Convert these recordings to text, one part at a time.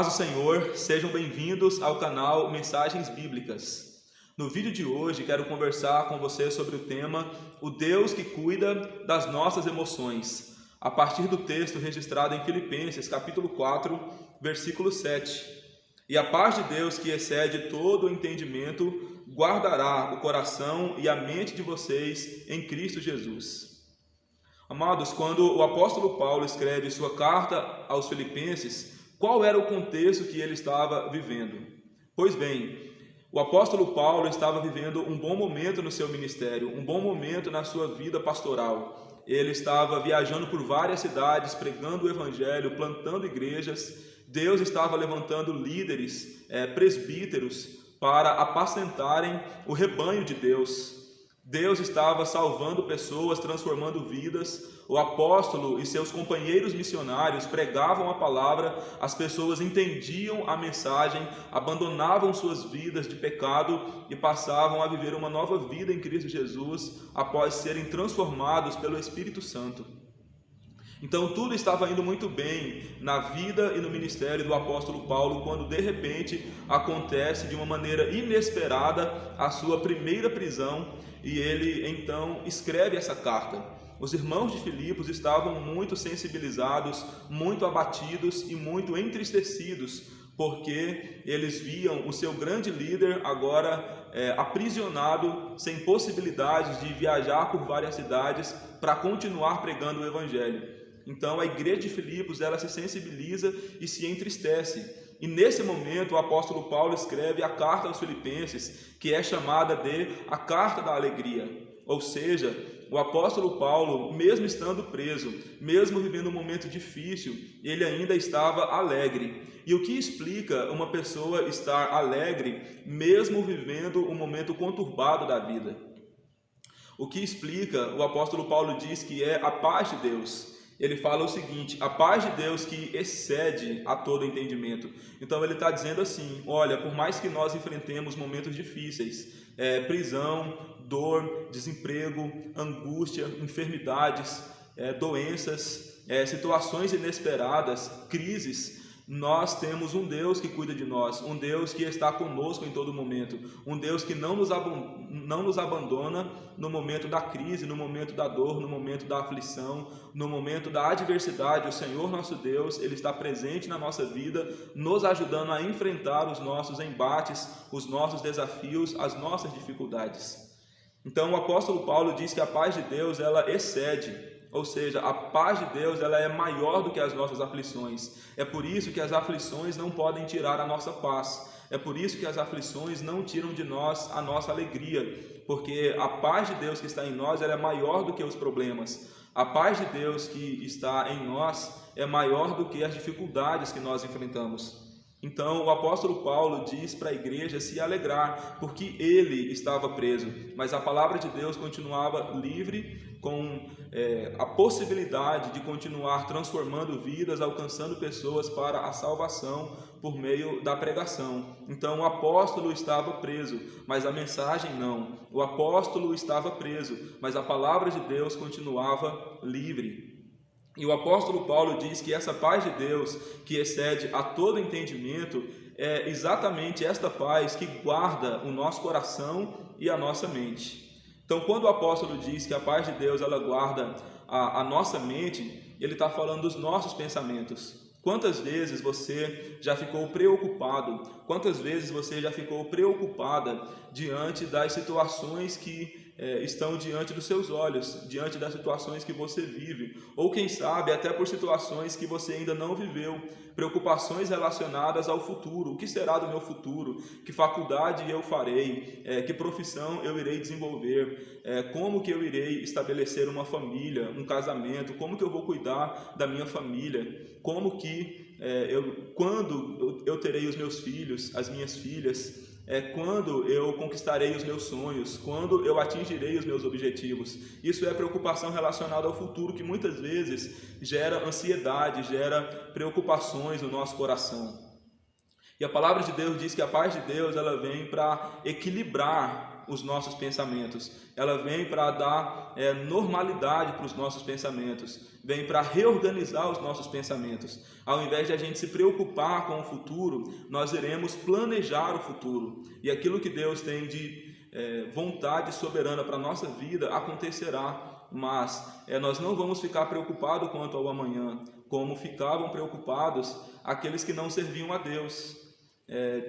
paz do Senhor, sejam bem-vindos ao canal Mensagens Bíblicas. No vídeo de hoje quero conversar com você sobre o tema O Deus que cuida das nossas emoções, a partir do texto registrado em Filipenses capítulo 4, versículo 7. E a paz de Deus que excede todo o entendimento guardará o coração e a mente de vocês em Cristo Jesus. Amados, quando o apóstolo Paulo escreve sua carta aos Filipenses, qual era o contexto que ele estava vivendo? Pois bem, o apóstolo Paulo estava vivendo um bom momento no seu ministério, um bom momento na sua vida pastoral. Ele estava viajando por várias cidades, pregando o evangelho, plantando igrejas. Deus estava levantando líderes, presbíteros, para apacentarem o rebanho de Deus. Deus estava salvando pessoas, transformando vidas. O apóstolo e seus companheiros missionários pregavam a palavra, as pessoas entendiam a mensagem, abandonavam suas vidas de pecado e passavam a viver uma nova vida em Cristo Jesus após serem transformados pelo Espírito Santo. Então tudo estava indo muito bem na vida e no ministério do apóstolo Paulo, quando de repente acontece de uma maneira inesperada a sua primeira prisão, e ele então escreve essa carta. Os irmãos de Filipos estavam muito sensibilizados, muito abatidos e muito entristecidos, porque eles viam o seu grande líder agora aprisionado, sem possibilidades de viajar por várias cidades para continuar pregando o evangelho. Então a igreja de Filipos, ela se sensibiliza e se entristece. E nesse momento o apóstolo Paulo escreve a carta aos Filipenses, que é chamada de a carta da alegria. Ou seja, o apóstolo Paulo, mesmo estando preso, mesmo vivendo um momento difícil, ele ainda estava alegre. E o que explica uma pessoa estar alegre, mesmo vivendo um momento conturbado da vida? O que explica, o apóstolo Paulo diz que é a paz de Deus. Ele fala o seguinte: a paz de Deus que excede a todo entendimento. Então ele está dizendo assim: olha, por mais que nós enfrentemos momentos difíceis, prisão, dor, desemprego, angústia, enfermidades, doenças, situações inesperadas, crises, nós temos um Deus que cuida de nós, um Deus que está conosco em todo momento, um Deus que não nos abandona no momento da crise, no momento da dor, no momento da aflição, no momento da adversidade. O Senhor nosso Deus, Ele está presente na nossa vida, nos ajudando a enfrentar os nossos embates, os nossos desafios, as nossas dificuldades. Então o apóstolo Paulo diz que a paz de Deus, ela excede. Ou seja, a paz de Deus, ela é maior do que as nossas aflições. É por isso que as aflições não podem tirar a nossa paz. É por isso que as aflições não tiram de nós a nossa alegria. Porque a paz de Deus que está em nós, ela é maior do que os problemas. A paz de Deus que está em nós é maior do que as dificuldades que nós enfrentamos. Então o apóstolo Paulo diz para a igreja se alegrar, porque ele estava preso, mas a palavra de Deus continuava livre, com a possibilidade de continuar transformando vidas, alcançando pessoas para a salvação por meio da pregação. Então o apóstolo estava preso, mas a mensagem não. O apóstolo estava preso, mas a palavra de Deus continuava livre. E o apóstolo Paulo diz que essa paz de Deus, que excede a todo entendimento, é exatamente esta paz que guarda o nosso coração e a nossa mente. Então, quando o apóstolo diz que a paz de Deus, ela guarda a nossa mente, ele está falando dos nossos pensamentos. Quantas vezes você já ficou preocupado? Quantas vezes você já ficou preocupada diante das situações que estão diante dos seus olhos, diante das situações que você vive, ou quem sabe até por situações que você ainda não viveu, preocupações relacionadas ao futuro. O que será do meu futuro? Que faculdade eu farei? Que profissão eu irei desenvolver? Como que eu irei estabelecer uma família, um casamento? Como que eu vou cuidar da minha família? Como que quando eu terei os meus filhos, as minhas filhas? Quando eu conquistarei os meus sonhos, quando eu atingirei os meus objetivos. Isso é preocupação relacionada ao futuro, que muitas vezes gera ansiedade, gera preocupações no nosso coração. E a palavra de Deus diz que a paz de Deus, ela vem para equilibrar os nossos pensamentos, ela vem para dar normalidade para os nossos pensamentos, vem para reorganizar os nossos pensamentos. Ao invés de a gente se preocupar com o futuro, nós iremos planejar o futuro, e aquilo que Deus tem de vontade soberana para a nossa vida acontecerá, mas nós não vamos ficar preocupados quanto ao amanhã, como ficavam preocupados aqueles que não serviam a Deus,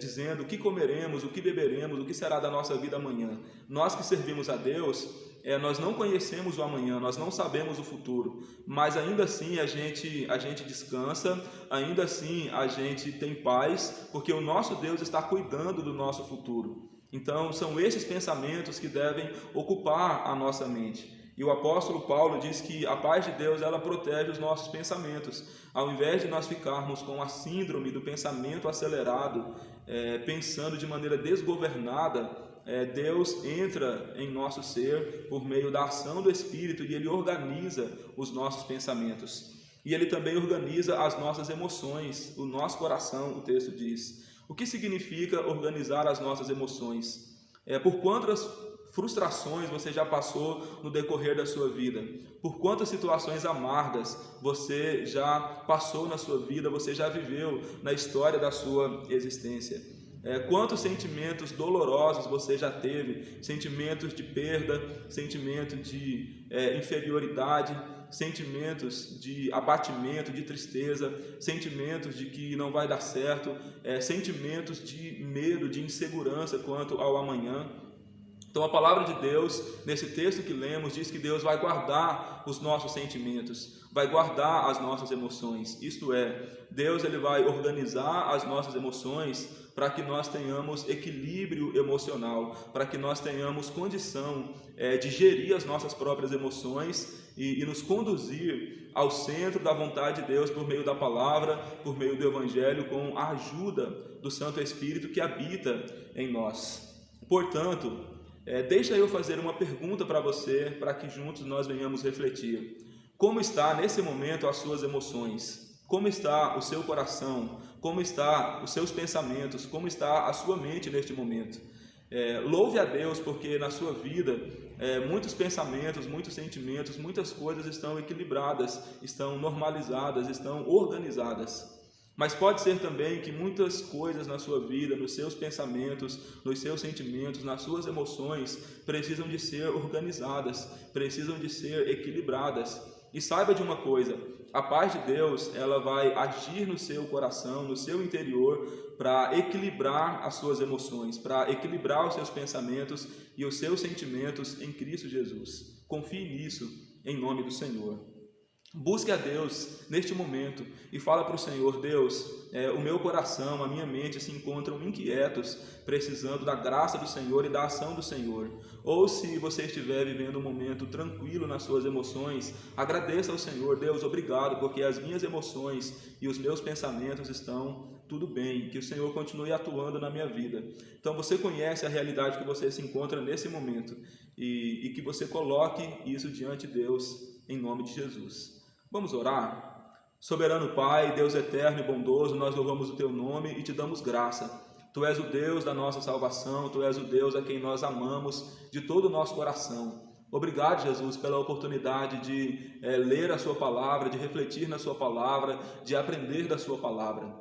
dizendo o que comeremos, o que beberemos, o que será da nossa vida amanhã. Nós que servimos a Deus, nós não conhecemos o amanhã, nós não sabemos o futuro, mas ainda assim a gente descansa, ainda assim a gente tem paz, porque o nosso Deus está cuidando do nosso futuro. Então são esses pensamentos que devem ocupar a nossa mente. E o apóstolo Paulo diz que a paz de Deus, ela protege os nossos pensamentos. Ao invés de nós ficarmos com a síndrome do pensamento acelerado, pensando de maneira desgovernada, Deus entra em nosso ser por meio da ação do Espírito e Ele organiza os nossos pensamentos. E Ele também organiza as nossas emoções, o nosso coração, o texto diz. O que significa organizar as nossas emoções? Por quantas frustrações você já passou no decorrer da sua vida? Por quantas situações amargas você já passou na sua vida, você já viveu na história da sua existência? Quantos sentimentos dolorosos você já teve? Sentimentos de perda, sentimento de inferioridade, sentimentos de abatimento, de tristeza, sentimentos de que não vai dar certo, sentimentos de medo, de insegurança quanto ao amanhã. Então a palavra de Deus, nesse texto que lemos, diz que Deus vai guardar os nossos sentimentos, vai guardar as nossas emoções. Isto é, Deus ele vai organizar as nossas emoções para que nós tenhamos equilíbrio emocional, para que nós tenhamos condição de gerir as nossas próprias emoções e nos conduzir ao centro da vontade de Deus por meio da palavra, por meio do Evangelho, com a ajuda do Santo Espírito que habita em nós. Portanto, deixa eu fazer uma pergunta para você, para que juntos nós venhamos refletir. Como está nesse momento as suas emoções? Como está o seu coração? Como está os seus pensamentos? Como está a sua mente neste momento? Louve a Deus, porque na sua vida muitos pensamentos, muitos sentimentos, muitas coisas estão equilibradas, estão normalizadas, estão organizadas. Mas pode ser também que muitas coisas na sua vida, nos seus pensamentos, nos seus sentimentos, nas suas emoções, precisam de ser organizadas, precisam de ser equilibradas. E saiba de uma coisa, a paz de Deus, ela vai agir no seu coração, no seu interior, para equilibrar as suas emoções, para equilibrar os seus pensamentos e os seus sentimentos em Cristo Jesus. Confie nisso, em nome do Senhor. Busque a Deus neste momento e fala para o Senhor: Deus, o meu coração, a minha mente se encontram inquietos, precisando da graça do Senhor e da ação do Senhor. Ou se você estiver vivendo um momento tranquilo nas suas emoções, agradeça ao Senhor: Deus, obrigado, porque as minhas emoções e os meus pensamentos estão tudo bem, que o Senhor continue atuando na minha vida. Então você conhece a realidade que você se encontra nesse momento e que você coloque isso diante de Deus em nome de Jesus. Vamos orar? Soberano Pai, Deus eterno e bondoso, nós louvamos o Teu nome e Te damos graça. Tu és o Deus da nossa salvação, Tu és o Deus a quem nós amamos de todo o nosso coração. Obrigado, Jesus, pela oportunidade de ler a Sua palavra, de refletir na Sua palavra, de aprender da Sua palavra.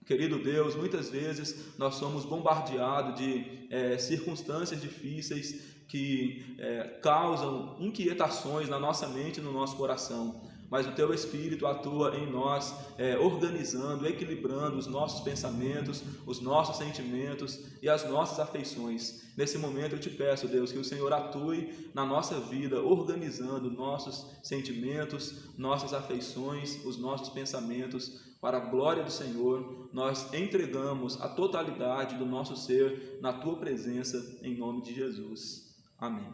Querido Deus, muitas vezes nós somos bombardeados de circunstâncias difíceis que causam inquietações na nossa mente e no nosso coração. Mas o Teu Espírito atua em nós, organizando, equilibrando os nossos pensamentos, os nossos sentimentos e as nossas afeições. Nesse momento eu Te peço, Deus, que o Senhor atue na nossa vida, organizando nossos sentimentos, nossas afeições, os nossos pensamentos. Para a glória do Senhor, nós entregamos a totalidade do nosso ser na Tua presença, em nome de Jesus. Amém.